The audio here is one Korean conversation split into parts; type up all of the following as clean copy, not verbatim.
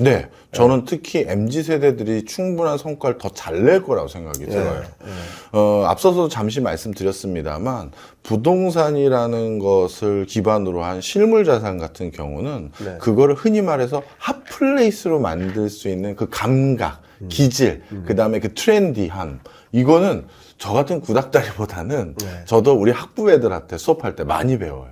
네, 저는 특히 MZ세대들이 충분한 성과를 더 잘 낼 거라고 생각이 들어요. 앞서서 잠시 말씀드렸습니다만, 부동산이라는 것을 기반으로 한 실물 자산 같은 경우는 그거를 흔히 말해서 핫플레이스로 만들 수 있는 그 감각, 기질, 그 다음에 그 트렌디함, 이거는 저 같은 구닥다리보다는 저도 우리 학부 애들한테 수업할 때 많이 배워요.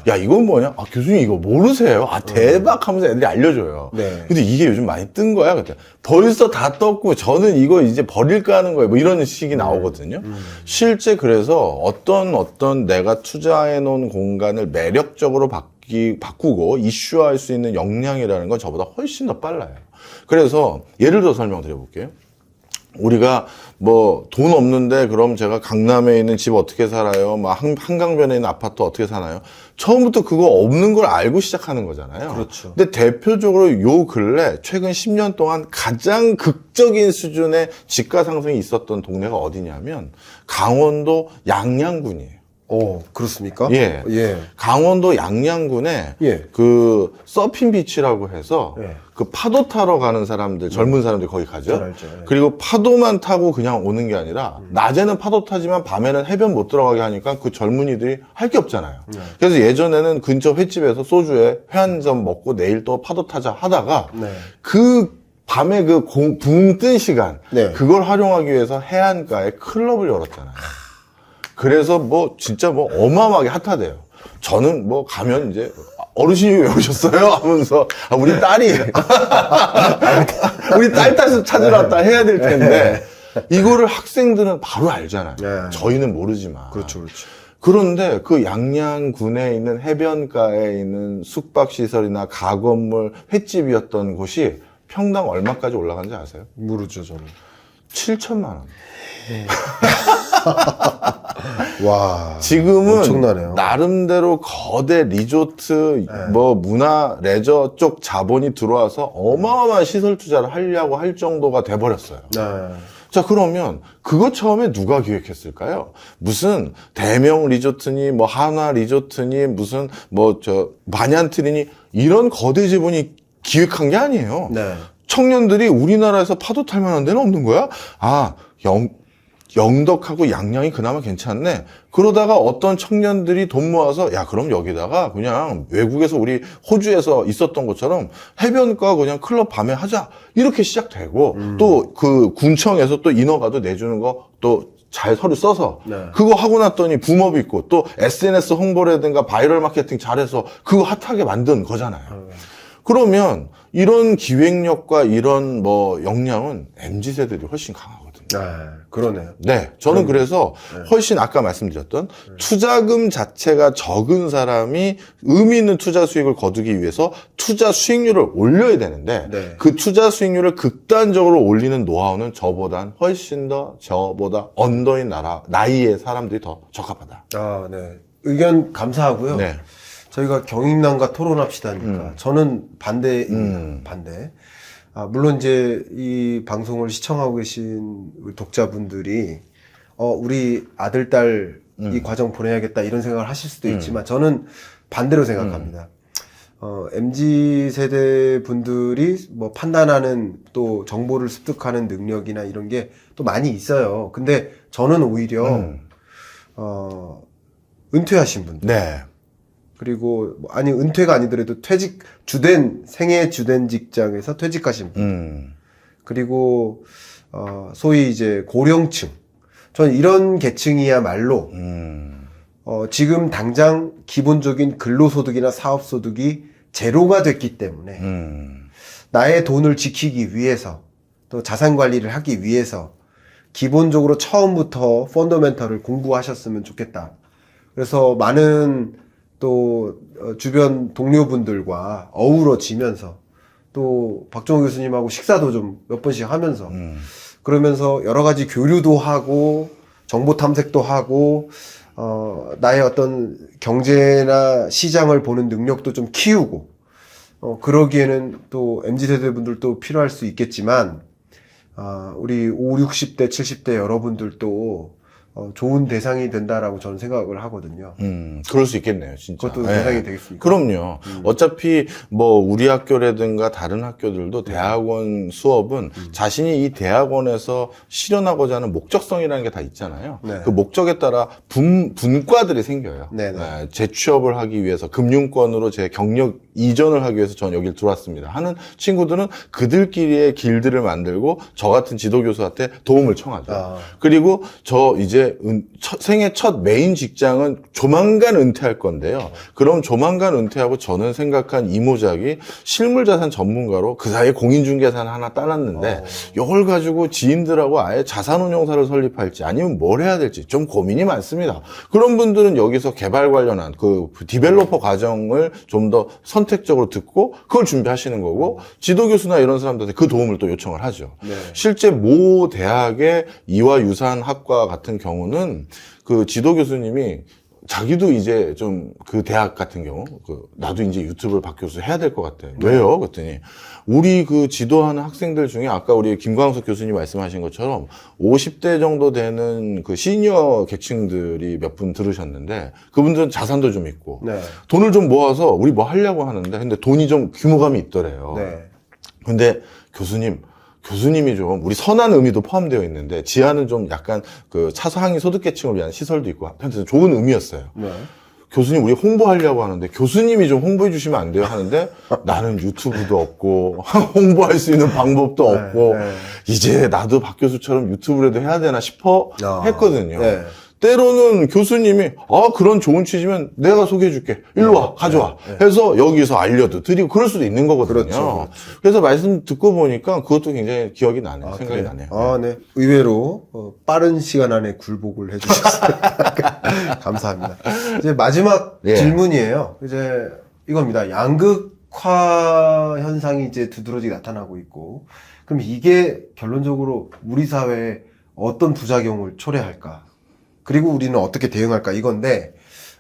야, 이건 뭐냐? 아, 교수님 이거 모르세요? 아, 대박 하면서 애들이 알려줘요. 근데 이게 요즘 많이 뜬 거야? 그때 벌써 다 떴고 저는 이거 이제 버릴까 하는 거예요. 뭐 이런 식이 나오거든요. 실제 그래서 어떤 내가 투자해 놓은 공간을 매력적으로 바꾸고 이슈화할 수 있는 역량이라는 건 저보다 훨씬 더 빨라요. 그래서 예를 들어 설명드려 볼게요. 우리가 뭐 돈 없는데 그럼 제가 강남에 있는 집 어떻게 살아요? 막 한강변에 있는 아파트 어떻게 사나요? 처음부터 그거 없는 걸 알고 시작하는 거잖아요. 그렇죠. 근데 대표적으로 요 근래 최근 10년 동안 가장 극적인 수준의 집가 상승이 있었던 동네가 어디냐면 강원도 양양군이에요. 그렇습니까? 예. 강원도 양양군에 그 서핑 비치라고 해서 그 파도 타러 가는 사람들, 젊은 사람들이 거기 가죠. 그리고 파도만 타고 그냥 오는 게 아니라 낮에는 파도 타지만 밤에는 해변 못 들어가게 하니까 그 젊은이들이 할 게 없잖아요. 그래서 예전에는 근처 횟집에서 소주에 회 한 점 먹고 내일 또 파도 타자 하다가 그 밤에 그 붕 뜬 시간 그걸 활용하기 위해서 해안가에 클럽을 열었잖아요. 그래서 뭐 진짜 뭐 어마어마하게 핫하대요. 저는 뭐 가면 이제 어르신이 왜 오셨어요? 하면서 우리 딸이 우리 딸 찾으러 왔다 해야 될 텐데 이거를 학생들은 바로 알잖아요. 저희는 모르지만. 그렇죠. 그런데 그 양양군에 있는 해변가에 있는 숙박시설이나 가건물, 횟집이었던 곳이 평당 얼마까지 올라간지 아세요? 모르죠, 저는. 7천만 원. 와. 지금은 엄청나네요. 나름대로 거대 리조트, 뭐 문화, 레저 쪽 자본이 들어와서 어마어마한 시설 투자를 하려고 할 정도가 돼버렸어요. 자, 그러면 그거 처음에 누가 기획했을까요? 무슨 대명 리조트니 뭐 한화 리조트니 무슨 뭐 반얀트리니 이런 거대 자본이 기획한 게 아니에요. 청년들이 우리나라에서 파도 탈 만한 데는 없는 거야? 영덕하고 양양이 그나마 괜찮네. 그러다가 어떤 청년들이 돈 모아서 야, 그럼 여기다가 그냥 외국에서 우리 호주에서 있었던 것처럼 해변가 그냥 클럽 밤에 하자. 이렇게 시작되고 또 그 군청에서 또 인허가도 내주는 거 또 잘 서류 써서 그거 하고 났더니 붐업 있고 또 SNS 홍보라든가 바이럴 마케팅 잘해서 그거 핫하게 만든 거잖아요. 그러면 이런 기획력과 이런 뭐 역량은 MZ세대들이 훨씬 강하거든요. 그러네요. 네. 저는 그래서 훨씬 아까 말씀드렸던 투자금 자체가 적은 사람이 의미 있는 투자 수익을 거두기 위해서 투자 수익률을 올려야 되는데 그 투자 수익률을 극단적으로 올리는 노하우는 저보다 언더인 나이의 사람들이 더 적합하다. 의견 감사하고요. 저희가 경인남과 토론합시다니까 저는 반대입니다. 반대. 물론 이제 이 방송을 시청하고 계신 우리 독자분들이 우리 아들, 딸 이 과정 보내야겠다 이런 생각을 하실 수도 있지만 저는 반대로 생각합니다. MZ 세대 분들이 뭐 판단하는 또 정보를 습득하는 능력이나 이런 게 또 많이 있어요. 근데 저는 오히려 은퇴하신 분들 그리고 아니 은퇴가 아니더라도 생애 주된 직장에서 퇴직하신 분 그리고 소위 이제 고령층 저는 이런 계층이야말로 지금 당장 기본적인 근로소득이나 사업소득이 제로가 됐기 때문에 나의 돈을 지키기 위해서 또 자산관리를 하기 위해서 기본적으로 처음부터 펀더멘털을 공부하셨으면 좋겠다. 그래서 많은 또 주변 동료분들과 어우러지면서 또 박정호 교수님하고 식사도 좀 몇 번씩 하면서 그러면서 여러 가지 교류도 하고 정보 탐색도 하고 나의 어떤 경제나 시장을 보는 능력도 좀 키우고 그러기에는 또 MZ세대 분들도 필요할 수 있겠지만 우리 50, 60대, 70대 여러분들도 좋은 대상이 된다라고 저는 생각을 하거든요. 그럴 수 있겠네요, 진짜. 그것도 대상이 되겠습니까? 그럼요. 어차피 뭐 우리 학교라든가 다른 학교들도 대학원 수업은 자신이 이 대학원에서 실현하고자 하는 목적성이라는 게 다 있잖아요. 네. 그 목적에 따라 분과들이 생겨요. 네네. 재취업을 하기 위해서 금융권으로 제 경력 이전을 하기 위해서 저는 여기를 들어왔습니다 하는 친구들은 그들끼리의 길들을 만들고 저 같은 지도교수한테 도움을 청하죠. 그리고 저 이제 생애 첫 메인 직장은 조만간 은퇴할 건데요. 그럼 조만간 은퇴하고 저는 생각한 이모작이 실물자산 전문가로 그 사이에 공인중개사는 하나 따놨는데 이걸 가지고 지인들하고 아예 자산운용사를 설립할지 아니면 뭘 해야 될지 좀 고민이 많습니다. 그런 분들은 여기서 개발 관련한 그 디벨로퍼 과정을 좀 더 선택적으로 듣고 그걸 준비하시는 거고 지도교수나 이런 사람들한테 그 도움을 또 요청을 하죠. 네. 실제 모 대학의 이화 유산 학과 같은 경우는 그 지도교수님이 자기도 이제 좀 그 대학 같은 경우 나도 이제 유튜브를 박 교수 해야 될 것 같아. 왜요? 그랬더니 우리 그 지도하는 학생들 중에 아까 우리 김광석 교수님 말씀하신 것처럼 50대 정도 되는 그 시니어 계층들이 몇 분 들으셨는데 그분들은 자산도 좀 있고 네. 돈을 좀 모아서 우리 뭐 하려고 하는데 근데 돈이 좀 규모감이 있더래요. 네. 근데 교수님이 좀 우리 선한 의미도 포함되어 있는데 지하는 좀 약간 그 차상위 소득계층을 위한 시설도 있고 한편에서 좋은 의미였어요. 네. 교수님 우리 홍보하려고 하는데 교수님이 좀 홍보해 주시면 안 돼요 하는데 나는 유튜브도 없고 홍보할 수 있는 방법도 없고 네. 이제 나도 박 교수처럼 유튜브라도 해야 되나 싶어 했거든요. 네. 때로는 교수님이 그런 좋은 취지면 내가 소개해 줄게. 일로 와 가져와 해서 여기서 알려도 드리고 그럴 수도 있는 거거든요. 그렇죠. 그래서 말씀 듣고 보니까 그것도 굉장히 기억이 나네요. 생각이 그래요? 나네요. 네. 의외로 빠른 시간 안에 굴복을 해주셨어요. 감사합니다. 이제 마지막 질문이에요. 이제 이겁니다. 양극화 현상이 이제 두드러지게 나타나고 있고, 그럼 이게 결론적으로 우리 사회에 어떤 부작용을 초래할까? 그리고 우리는 어떻게 대응할까? 이건데,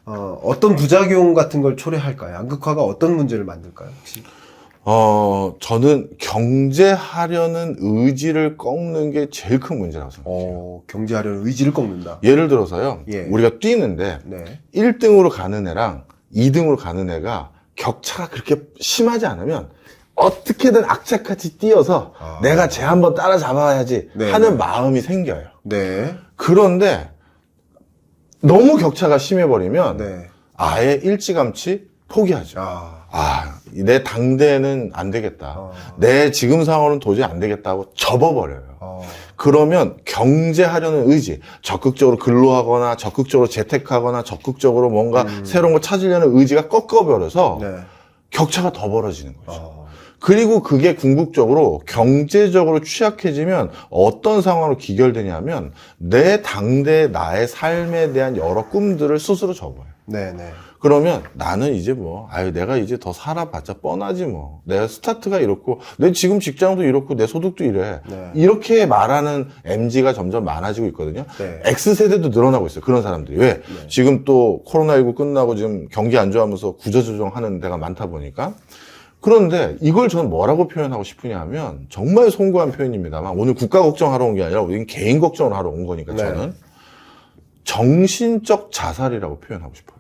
어떤 부작용 같은 걸 초래할까요? 양극화가 어떤 문제를 만들까요? 혹시? 저는 경제하려는 의지를 꺾는 게 제일 큰 문제라고 생각해요. 경제하려는 의지를 꺾는다. 예를 들어서요. 우리가 뛰는데 1등으로 가는 애랑 2등으로 가는 애가 격차가 그렇게 심하지 않으면 어떻게든 악착같이 뛰어서 내가 쟤 한번 따라잡아야지 하는 마음이 생겨요. 그런데 너무 격차가 심해버리면 아예 일찌감치 포기하죠. 내 당대는 안 되겠다. 내 지금 상황은 도저히 안 되겠다고 접어버려요. 그러면 경제하려는 의지, 적극적으로 근로하거나 적극적으로 재테크하거나 적극적으로 뭔가 새로운 걸 찾으려는 의지가 꺾어버려서 격차가 더 벌어지는 거죠. 그리고 그게 궁극적으로 경제적으로 취약해지면 어떤 상황으로 기결되냐면 내 당대 나의 삶에 대한 여러 꿈들을 스스로 접어요. 그러면 나는 이제 내가 이제 더 살아봤자 뻔하지 뭐. 내 스타트가 이렇고, 내 지금 직장도 이렇고, 내 소득도 이래. 이렇게 말하는 MZ가 점점 많아지고 있거든요. X세대도 늘어나고 있어요. 그런 사람들이. 왜? 지금 또 코로나19 끝나고 지금 경기 안 좋아하면서 구조조정하는 데가 많다 보니까. 그런데 이걸 저는 뭐라고 표현하고 싶으냐 하면 정말 송구한 표현입니다만 오늘 국가 걱정하러 온 게 아니라 우리는 개인 걱정을 하러 온 거니까 저는 정신적 자살이라고 표현하고 싶어요.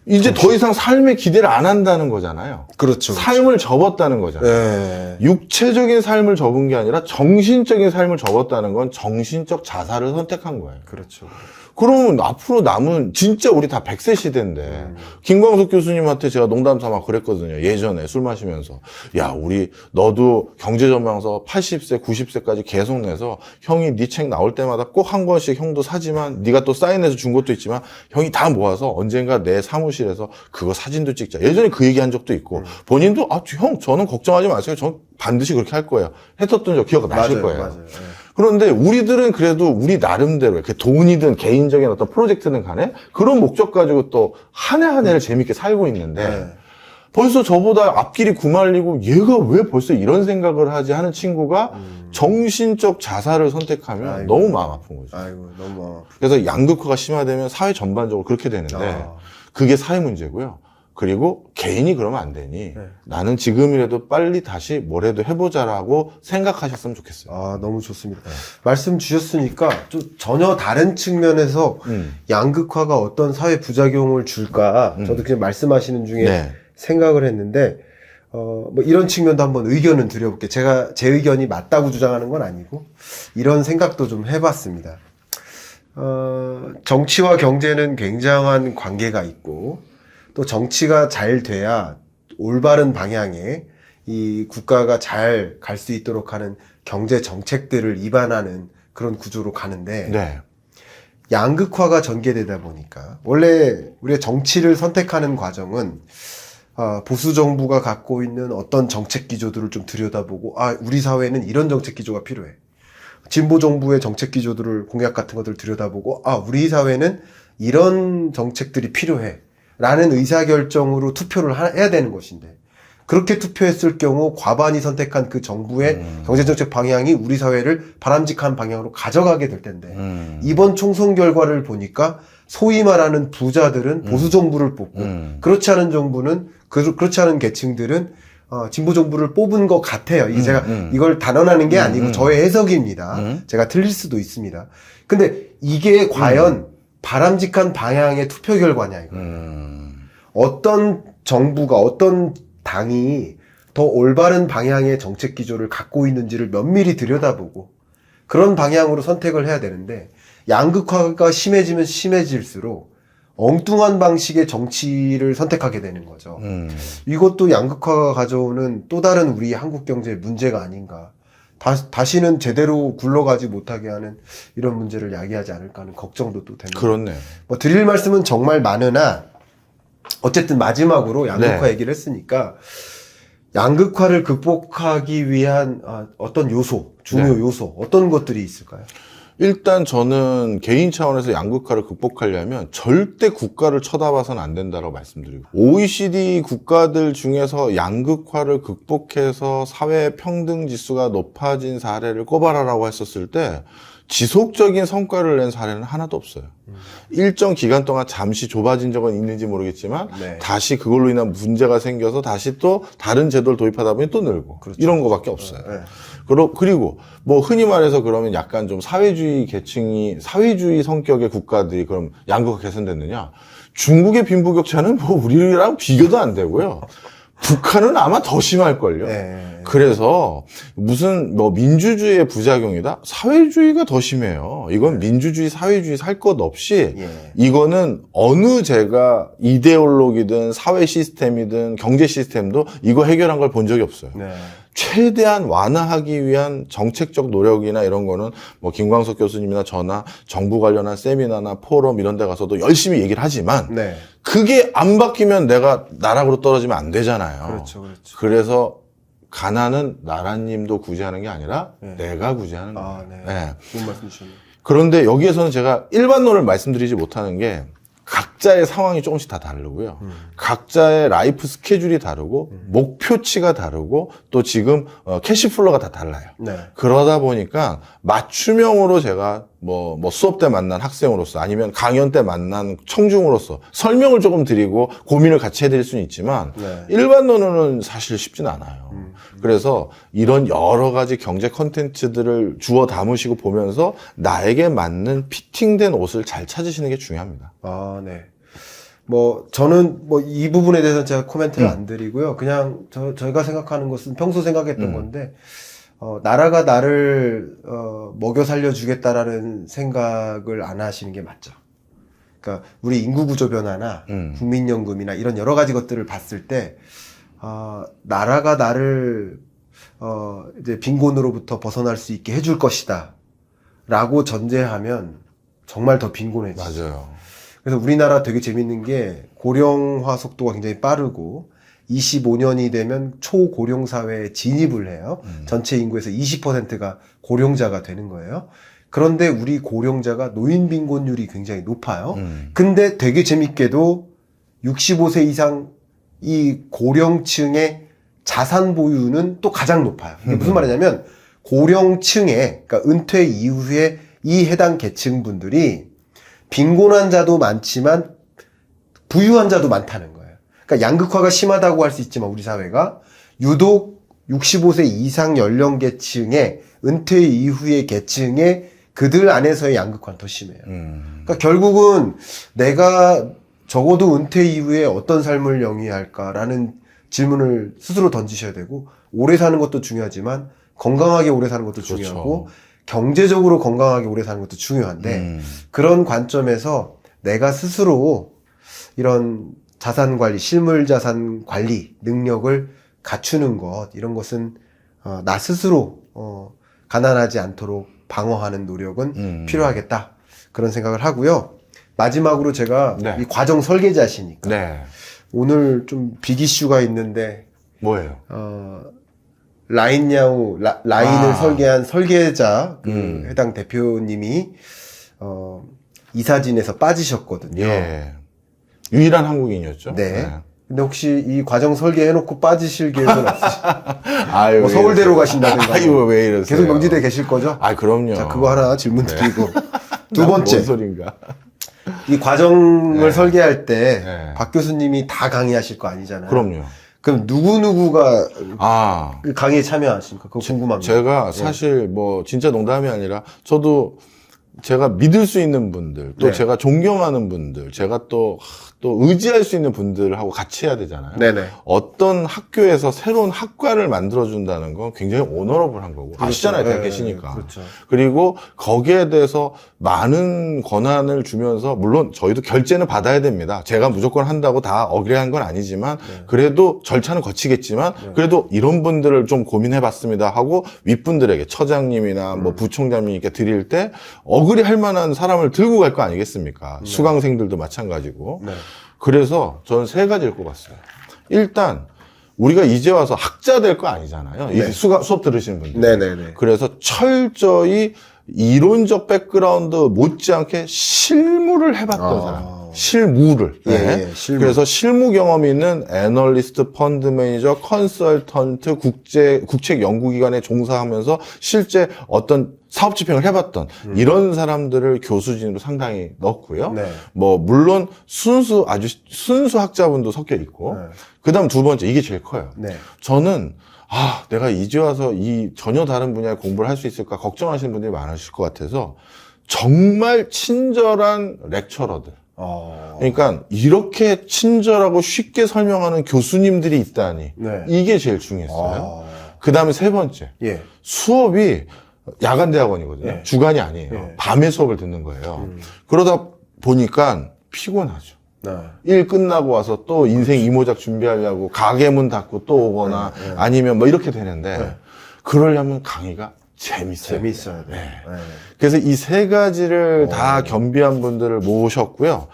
이제 더 이상 삶에 기대를 안 한다는 거잖아요. 그렇죠. 삶을 접었다는 거잖아요. 육체적인 삶을 접은 게 아니라 정신적인 삶을 접었다는 건 정신적 자살을 선택한 거예요. 그렇죠. 그러면 앞으로 남은 진짜 우리 다 100세 시대인데 김광석 교수님한테 제가 농담 삼아 그랬거든요. 예전에 술 마시면서 우리 너도 경제전망서 80세 90세까지 계속 내서 형이 네 책 나올 때마다 꼭 한 권씩 형도 사지만 네가 또 사인해서 준 것도 있지만 형이 다 모아서 언젠가 내 사무실에서 그거 사진도 찍자. 예전에 그 얘기한 적도 있고 본인도 형 저는 걱정하지 마세요. 전 반드시 그렇게 할 거예요. 했었던 적 기억 나실 거예요. 맞아요. 그런데 우리들은 그래도 우리 나름대로 이렇게 돈이든 개인적인 어떤 프로젝트든 간에 그런 목적 가지고 또 한 해 한 해를 재밌게 살고 있는데 벌써 저보다 앞길이 구말리고 얘가 왜 벌써 이런 생각을 하지 하는 친구가 정신적 자살을 선택하면 너무 마음 아픈 거죠. 너무. 그래서 양극화가 심화되면 사회 전반적으로 그렇게 되는데 그게 사회 문제고요. 그리고 개인이 그러면 안 되니 나는 지금이라도 빨리 다시 뭐라도 해보자라고 생각하셨으면 좋겠어요. 아, 너무 좋습니다. 말씀 주셨으니까 좀 전혀 다른 측면에서 양극화가 어떤 사회 부작용을 줄까 저도 그냥 말씀하시는 중에 네. 생각을 했는데 뭐 이런 측면도 한번 의견은 드려볼게요. 제가 제 의견이 맞다고 주장하는 건 아니고 이런 생각도 좀 해봤습니다. 정치와 경제는 굉장한 관계가 있고 또 정치가 잘 돼야 올바른 방향에 이 국가가 잘 갈 수 있도록 하는 경제 정책들을 입안하는 그런 구조로 가는데 네. 양극화가 전개되다 보니까 원래 우리가 정치를 선택하는 과정은 보수 정부가 갖고 있는 어떤 정책 기조들을 좀 들여다보고 우리 사회는 이런 정책 기조가 필요해. 진보 정부의 정책 기조들을 공약 같은 것들을 들여다보고 우리 사회는 이런 정책들이 필요해. 라는 의사결정으로 투표를 해야 되는 것인데 그렇게 투표했을 경우 과반이 선택한 그 정부의 경제정책 방향이 우리 사회를 바람직한 방향으로 가져가게 될 텐데 이번 총선 결과를 보니까 소위 말하는 부자들은 보수 정부를 뽑고 그렇지 않은 정부는 그렇지 않은 계층들은 진보 정부를 뽑은 것 같아요. 이게 제가 이걸 단언하는 게 아니고 저의 해석입니다. 제가 틀릴 수도 있습니다. 근데 이게 과연 바람직한 방향의 투표 결과냐 이거예요. 어떤 정부가 어떤 당이 더 올바른 방향의 정책 기조를 갖고 있는지를 면밀히 들여다보고 그런 방향으로 선택을 해야 되는데 양극화가 심해지면 심해질수록 엉뚱한 방식의 정치를 선택하게 되는 거죠. 이것도 양극화가 가져오는 또 다른 우리 한국 경제의 문제가 아닌가. 다시는 제대로 굴러가지 못하게 하는 이런 문제를 야기하지 않을까 하는 걱정도 또 됩니다. 그렇네요. 뭐 드릴 말씀은 정말 많으나 어쨌든 마지막으로 양극화 얘기를 했으니까 양극화를 극복하기 위한 어떤 요소, 중요 요소 어떤 것들이 있을까요? 일단 저는 개인 차원에서 양극화를 극복하려면 절대 국가를 쳐다봐서는 안 된다고 말씀드리고 OECD 국가들 중에서 양극화를 극복해서 사회 평등 지수가 높아진 사례를 꼽아라라고 했었을 때 지속적인 성과를 낸 사례는 하나도 없어요. 일정 기간 동안 잠시 좁아진 적은 있는지 모르겠지만 다시 그걸로 인한 문제가 생겨서 다시 또 다른 제도를 도입하다 보니 또 늘고 이런 거밖에 없어요. 그리고 뭐 흔히 말해서 그러면 약간 좀 사회주의 성격의 국가들이 그럼 양극화 개선됐느냐? 중국의 빈부격차는 뭐 우리랑 비교도 안 되고요. 북한은 아마 더 심할걸요. 그래서 무슨 뭐 민주주의의 부작용이다? 사회주의가 더 심해요. 이건 민주주의, 사회주의 살 것 없이 이거는 어느 제가 이데올로기든 사회 시스템이든 경제 시스템도 이거 해결한 걸 본 적이 없어요. 최대한 완화하기 위한 정책적 노력이나 이런 거는 뭐 김광석 교수님이나 저나 정부 관련한 세미나나 포럼 이런 데 가서도 열심히 얘기를 하지만 그게 안 바뀌면 내가 나락으로 떨어지면 안 되잖아요. 그렇죠. 그래서 가난은 나라님도 구제하는 게 아니라 내가 구제하는 거예요. 좋은 말씀 주셨네요. 그런데 여기에서는 제가 일반론을 말씀드리지 못하는 게 각자의 상황이 조금씩 다 다르고요. 각자의 라이프 스케줄이 다르고 목표치가 다르고 또 지금 캐시플로가 다 달라요. 그러다 보니까 맞춤형으로 제가 뭐 수업 때 만난 학생으로서 아니면 강연 때 만난 청중으로서 설명을 조금 드리고 고민을 같이 해드릴 수는 있지만 일반론으로는 사실 쉽진 않아요. 그래서 이런 여러 가지 경제 콘텐츠들을 주워 담으시고 보면서 나에게 맞는 피팅된 옷을 잘 찾으시는 게 중요합니다. 뭐 저는 뭐 이 부분에 대해서는 제가 코멘트를 안 드리고요. 그냥 저희가 생각하는 것은 평소 생각했던 건데 나라가 나를 먹여 살려주겠다라는 생각을 안 하시는 게 맞죠. 그러니까 우리 인구 구조 변화나 국민연금이나 이런 여러 가지 것들을 봤을 때 나라가 나를 이제 빈곤으로부터 벗어날 수 있게 해줄 것이다라고 전제하면 정말 더 빈곤해지죠. 맞아요. 그래서 우리나라 되게 재밌는 게 고령화 속도가 굉장히 빠르고 25년이 되면 초고령 사회에 진입을 해요. 전체 인구에서 20%가 고령자가 되는 거예요. 그런데 우리 고령자가 노인 빈곤율이 굉장히 높아요. 근데 되게 재밌게도 65세 이상 이 고령층의 자산 보유는 또 가장 높아요. 이게 무슨 말이냐면 고령층에, 그러니까 은퇴 이후에 이 해당 계층분들이 빈곤한 자도 많지만 부유한 자도 많다는 거예요. 그러니까 양극화가 심하다고 할 수 있지만 우리 사회가 유독 65세 이상 연령계층의 은퇴 이후의 계층의 그들 안에서의 양극화는 더 심해요. 그러니까 결국은 내가 적어도 은퇴 이후에 어떤 삶을 영위할까라는 질문을 스스로 던지셔야 되고, 오래 사는 것도 중요하지만 건강하게 오래 사는 것도 그렇죠. 중요하고 경제적으로 건강하게 오래 사는 것도 중요한데 그런 관점에서 내가 스스로 이런 자산 관리, 실물 자산 관리 능력을 갖추는 것, 이런 것은 나 스스로 가난하지 않도록 방어하는 노력은 필요하겠다, 그런 생각을 하고요. 마지막으로 제가 네. 이 과정 설계자시니까 네. 오늘 좀 빅 이슈가 있는데 뭐예요? 라인야후 라인을 설계한 설계자 음. 해당 대표님이 이사진에서 빠지셨거든요. 예. 유일한 한국인이었죠. 네. 근데 혹시 이 과정 설계해놓고 빠지실 계획은 없으시죠? 아유, 뭐 왜 서울대로 이러세요? 가신다든가. 아유, 뭐 왜 이러세요? 계속 명지대 계실 거죠? 아, 그럼요. 자, 그거 하나 질문 드리고. 두 난 번째. 뭔 소린가? 이 과정을 네. 설계할 때 네. 박 교수님이 다 강의하실 거 아니잖아요. 그럼요. 그럼 누구누구가 아. 그 강의에 참여하십니까? 그거 궁금합니다. 제가 사실 뭐 진짜 농담이 아니라 저도 제가 믿을 수 있는 분들, 또 네. 제가 존경하는 분들, 제가 또 의지할 수 있는 분들하고 같이 해야 되잖아요. 네네. 어떤 학교에서 새로운 학과를 만들어준다는 건 굉장히 오너러블한 거고. 아시잖아요, 대학 네, 계시니까. 그렇죠. 그리고 거기에 대해서 많은 권한을 주면서, 물론 저희도 결제는 받아야 됩니다. 제가 무조건 한다고 다 어그레한 건 아니지만, 그래도 절차는 거치겠지만, 그래도 이런 분들을 좀 고민해 봤습니다 하고, 윗분들에게 처장님이나 뭐 부총장님께 드릴 때, 어그리할 만한 사람을 들고 갈 거 아니겠습니까? 수강생들도 마찬가지고. 네. 그래서 저는 세 가지를 꼽았어요. 일단 우리가 이제 와서 학자 될 거 아니잖아요. 네. 이 수업 들으시는 분들. 네네네. 그래서 철저히 이론적 백그라운드 못지않게 실무를 해봤던 사람. 실무를. 예, 실무. 그래서 실무 경험이 있는 애널리스트, 펀드 매니저, 컨설턴트, 국책 연구기관에 종사하면서 실제 어떤 사업 집행을 해봤던 이런 사람들을 교수진으로 상당히 넣고요. 네. 뭐 물론 아주 순수 학자분도 섞여 있고. 네. 그다음 두 번째, 이게 제일 커요. 네. 저는 내가 이제 와서 이 전혀 다른 분야의 공부를 할 수 있을까 걱정하시는 분들이 많으실 것 같아서 정말 친절한 렉처러들. 그러니까 이렇게 친절하고 쉽게 설명하는 교수님들이 있다니. 네. 이게 제일 중요했어요. 그다음에 세 번째. 예. 수업이 야간 대학원이거든요. 네. 주간이 아니에요. 네. 밤에 수업을 듣는 거예요. 그러다 보니까 피곤하죠. 네. 일 끝나고 와서 또 인생 이모작 준비하려고 가게 문 닫고 또 오거나 아니면 뭐 이렇게 되는데 그러려면 강의가 재밌어요. 재밌어야 돼. 네. 네. 그래서 이 세 가지를 다 겸비한 분들을 모셨고요.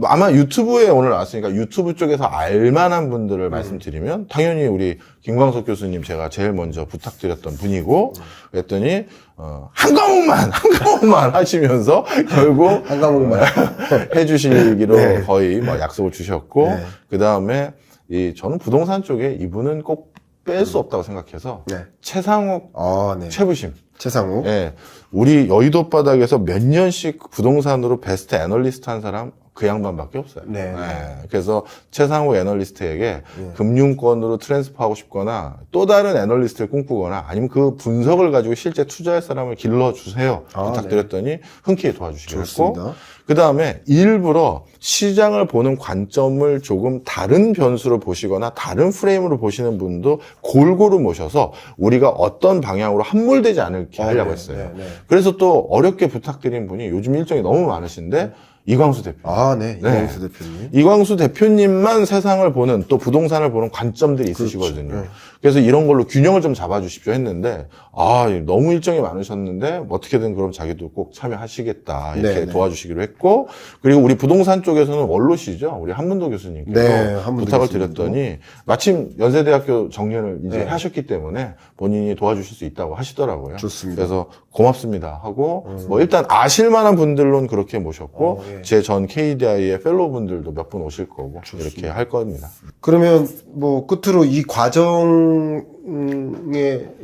아마 유튜브에 오늘 나왔으니까 유튜브 쪽에서 알만한 분들을 말씀드리면 당연히 우리 김광석 교수님 제가 제일 먼저 부탁드렸던 분이고 그랬더니 한 과목만 하시면서 결국 한 과목만 해주시기로 네. 거의 뭐 약속을 주셨고 네. 그 다음에 저는 부동산 쪽에 이분은 꼭 뺄 수 없다고 생각해서 네. 최상욱 네. 최부심. 최상욱. 예. 우리 여의도 바닥에서 몇 년씩 부동산으로 베스트 애널리스트 한 사람 그 양반밖에 없어요. 네. 예. 그래서 최상욱 애널리스트에게 금융권으로 트랜스퍼하고 싶거나 또 다른 애널리스트를 꿈꾸거나 아니면 그 분석을 가지고 실제 투자할 사람을 길러주세요. 부탁드렸더니 흔쾌히 도와주시기로 했고 좋습니다. 그 다음에 일부러 시장을 보는 관점을 조금 다른 변수로 보시거나 다른 프레임으로 보시는 분도 골고루 모셔서 우리가 어떤 방향으로 함몰되지 않게 하려고 했어요. 네. 그래서 또 어렵게 부탁드린 분이 요즘 일정이 너무 많으신데 이광수 대표. 네. 이광수 대표님. 이광수 대표님만 세상을 보는 또 부동산을 보는 관점들이 있으시거든요. 그렇죠. 그래서 이런 걸로 균형을 좀 잡아주십시오 했는데 너무 일정이 많으셨는데 어떻게든 그럼 자기도 꼭 참여하시겠다 이렇게 네. 도와주시기로 했고 그리고 우리 부동산 쪽에서는 원로시죠. 우리 한문도 교수님께서 네, 한문도 부탁을 교수님도. 드렸더니 마침 연세대학교 정년을 이제 하셨기 때문에 본인이 도와주실 수 있다고 하시더라고요. 좋습니다. 그래서 고맙습니다 하고 뭐 일단 아실 만한 분들로는 그렇게 모셨고 예. 제 전 KDI의 펠로우분들도 몇 분 오실 거고 이렇게 할 겁니다. 그러면 뭐 끝으로 이 과정에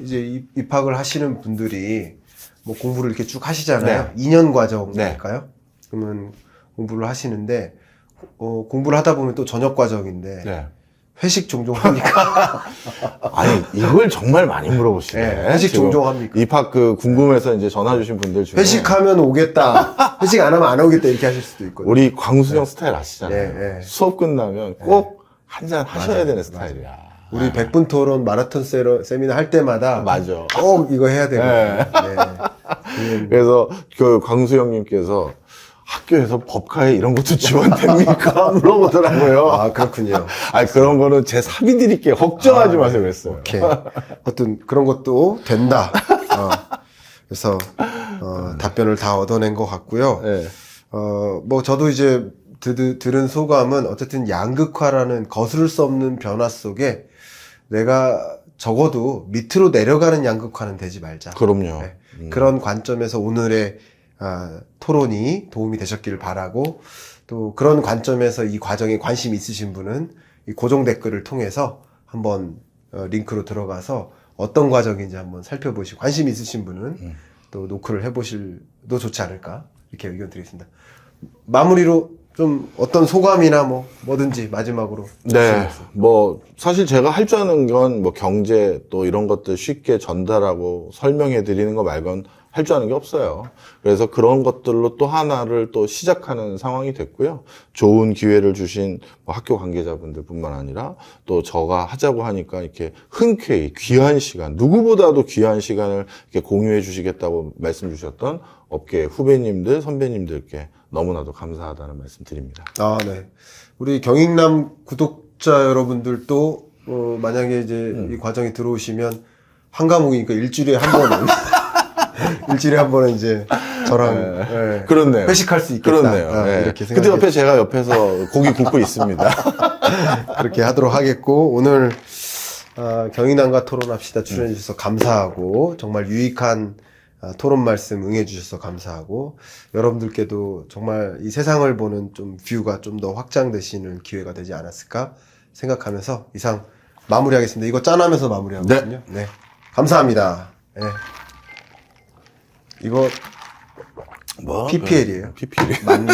이제 입학을 하시는 분들이 뭐 공부를 이렇게 쭉 하시잖아요. 2년 과정일까요? 그러면 공부를 하시는데 공부를 하다 보면 또 저녁 과정인데 네. 회식 종종 합니까? 아니, 이걸 정말 많이 물어보시네. 네, 회식 지금 종종 합니까? 입학 궁금해서 이제 전화 주신 분들 중에. 회식하면 오겠다. 회식 안 하면 안 오겠다. 이렇게 하실 수도 있거든요. 우리 광수형 스타일 아시잖아요. 네, 네. 수업 끝나면 꼭 한잔 하셔야 되는 스타일이야. 우리 100분 토론 마라톤 세미나 할 때마다 맞아. 꼭 이거 해야 되거든요. 네. 그래서 그 광수형님께서 학교에서 법카에 이런 것도 지원됩니까? 물어보더라고요. 아, 그렇군요. 아니, 그런 거는 제 사비 드릴게요. 걱정하지 마세요. 그랬어요. 오케이. 어떤 그런 것도 된다. 그래서 답변을 다 얻어낸 것 같고요. 네. 뭐 저도 이제 들은 소감은 어쨌든 양극화라는 거스를 수 없는 변화 속에 내가 적어도 밑으로 내려가는 양극화는 되지 말자. 그럼요. 네. 그런 관점에서 오늘의 토론이 도움이 되셨기를 바라고, 또 그런 관점에서 이 과정에 관심 있으신 분은 이 고정 댓글을 통해서 한번 링크로 들어가서 어떤 과정인지 한번 살펴보시고, 관심 있으신 분은 또 노크를 해보실도 좋지 않을까, 이렇게 의견 드리겠습니다. 마무리로 좀 어떤 소감이나 뭐든지 마지막으로. 네. 뭐, 사실 제가 할 줄 아는 건 뭐 경제 또 이런 것들 쉽게 전달하고 설명해 드리는 거 말곤 할 줄 아는 게 없어요. 그래서 그런 것들로 또 하나를 또 시작하는 상황이 됐고요. 좋은 기회를 주신 뭐 학교 관계자분들 뿐만 아니라 또 저가 하자고 하니까 이렇게 흔쾌히 귀한 시간, 누구보다도 귀한 시간을 이렇게 공유해 주시겠다고 말씀 주셨던 업계 후배님들, 선배님들께 너무나도 감사하다는 말씀 드립니다. 아, 네. 우리 경익남 구독자 여러분들도 만약에 이제 이 과정에 들어오시면 한 과목이니까 일주일에 한 번은 일주일에 한 번은 이제 저랑 네. 그렇네요. 회식할 수 있겠다. 그렇네요. 네. 이렇게 근데 옆에 제가 옆에서 고기 굽고 있습니다. 그렇게 하도록 하겠고, 오늘 경인남과 토론합시다 출연해 주셔서 감사하고, 정말 유익한 토론 말씀 응해 주셔서 감사하고, 여러분들께도 정말 이 세상을 보는 좀 뷰가 좀 더 확장되시는 기회가 되지 않았을까 생각하면서 이상 마무리하겠습니다. 이거 짠하면서 마무리하거든요. 네. 감사합니다. 네. 이거 뭐? PPL이에요. PPL. 맞네.